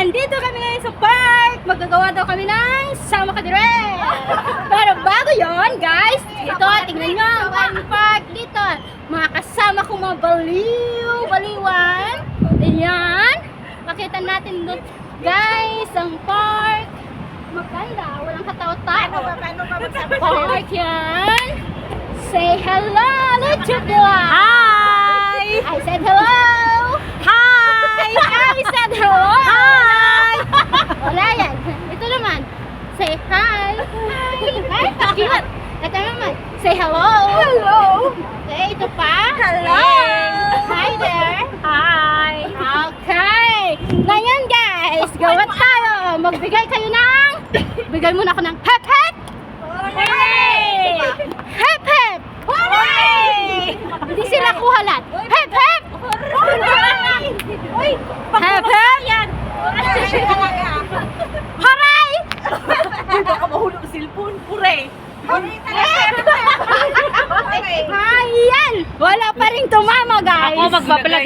andito kami ngayon sa park. Magagawa daw kami ng Sama Ka Dire. Pero bago yon, guys, ito, tingnan nyo ang park dito. Mga kasama kong mga baliwan. Ayan. Makita natin doon, guys, ang park. Maganda, walang katao-tao. Paano ba magsabi? Park yan. Say hello, Luchudila. Hi! I said hello. Hi! I said hello. Hi! Wala yan. Ito naman. Say hi. Hi. Cute. Ito naman. Say hello. Hello! Okay, ito pa. Hello! Hi there. Hi! Okay. Ngayon guys, gawa tayo. Magbigay kayo ng... Bigay muna ako ng hep hep. Hooray! Hep hep. Hooray! Hindi sila kuhalat. Hep hep. Hooray! Uy! Hep hep. Yan! Hooray. Uy, baka mahulog ang cellphone. Hooray! Hooray talaga! Ayan. Wala pa rin tumama guys. Ako magbablog